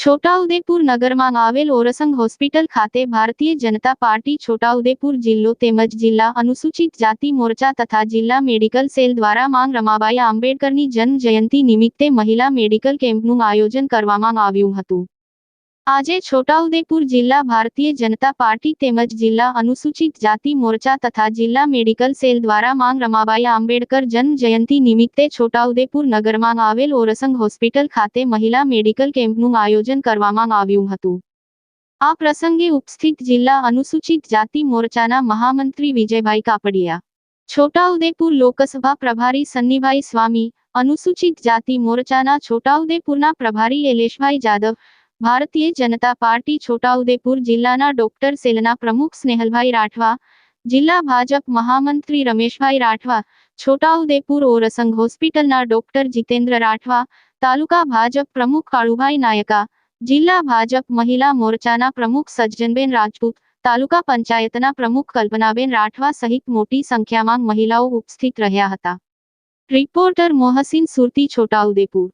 છોટાઉદેપુર નગરમાં આવેલ ઓરસંગ હોસ્પિટલ ખાતે ભારતીય જનતા પાર્ટી છોટાઉદેપુર જિલ્લો તેમજ જિલ્લા અનુસૂચિત જાતિ મોરચા તથા જિલ્લા મેડિકલ સેલ દ્વારા માંગ રમાબાઈ આંબેડકરની જન્મ જયંતિ નિમિત્તે મહિલા મેડિકલ કેમ્પનું આયોજન કરવામાં આવ્યું હતું। આજે છોટાઉદેપુર જિલ્લા ભારતીય જનતા પાર્ટી તેમજ જિલ્લા અનુસૂચિત જાતિ મોરચા તથા જિલ્લા મેડિકલ સેલ દ્વારા માંગ રમાબાઈ આંબેડકર જન્મ જયંતિ નિમિત્તે છોટાઉદેપુર નગરમાં આવેલ ઓરસંગ હોસ્પિટલ ખાતે મહિલા મેડિકલ કેમ્પનું આયોજન કરવામાં આવ્યું હતું। આ પ્રસંગે ઉપસ્થિત જિલ્લા અનુસૂચિત જાતિ મોરચાના મહામંત્રી વિજયભાઈ કાપડિયા, છોટાઉદેપુર લોકસભા પ્રભારી સન્નીભાઈ સ્વામી, અનુસૂચિત જાતિ મોરચાના છોટાઉદેપુરના પ્રભારી એલેશભાઈ જાદવ, ભારતીય જનતા પાર્ટી છોટાઉદેપુર જિલ્લાના ડોક્ટર સેલના પ્રમુખ સ્નેહલભાઈ રાઠવા, જિલ્લા ભાજપ મહામંત્રી રમેશભાઈ રાઠવા, છોટાઉદેપુર ઓરસંગ હોસ્પિટલના ડોક્ટર જીતેન્દ્ર રાઠવા, તાલુકા ભાજપ પ્રમુખ કાળુભાઈ નાયકા, જિલ્લા ભાજપ મહિલા મોરચાના પ્રમુખ સજ્જનબેન રાજપૂત, તાલુકા પંચાયતના પ્રમુખ કલ્પનાબેન રાઠવા સહિત મોટી સંખ્યામાં મહિલાઓ ઉપસ્થિત રહ્યા હતા। રિપોર્ટર મોહસિન સુરતી, છોટાઉદેપુર।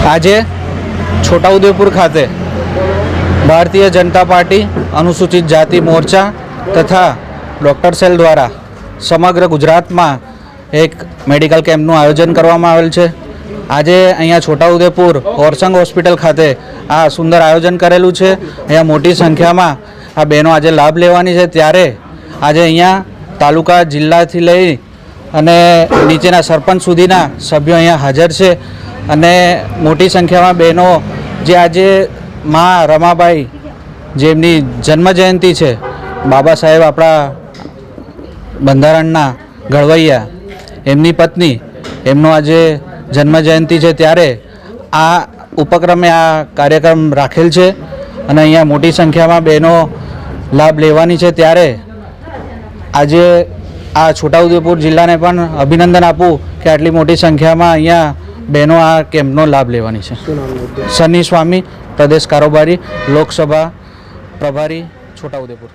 આજે છોટાઉદેપુર ખાતે ભારતીય જનતા પાર્ટી અનુસૂચિત જાતિ મોરચા તથા ડૉક્ટર સેલ દ્વારા સમગ્ર ગુજરાતમાં એક મેડિકલ કેમ્પનું આયોજન કરવામાં આવેલ છે। આજે અહીંયા છોટાઉદેપુર ઓરસંગ હોસ્પિટલ ખાતે આ સુંદર આયોજન કરેલું છે। અહીંયા મોટી સંખ્યામાં આ બહેનો આજે લાભ લેવાની છે, ત્યારે આજે અહીંયા તાલુકા જિલ્લાથી લઈ અને નીચેના સરપંચ સુધીના સભ્યો અહીંયા હાજર છે અને મોટી સંખ્યામાં બહેનો જે આજે મા રમાબાઈ જેમની જન્મજયંતિ છે, બાબા સાહેબ આપણા બંધારણના ઘડવૈયા એમની પત્ની એમનો આજે જન્મજયંતિ છે, ત્યારે આ ઉપક્રમે આ કાર્યક્રમ રાખેલ છે અને અહીંયા મોટી સંખ્યામાં બહેનો લાભ લેવાની છે। ત્યારે આજે આ છોટાઉદેપુર જિલ્લાને પણ અભિનંદન આપું કે આટલી મોટી સંખ્યામાં અહીંયા બહેનો આ કેમ્પનો લાભ લેવાની છે। સન્ની સ્વામી, પ્રદેશ કારોબારી, લોકસભા પ્રભારી, છોટાઉદેપુર।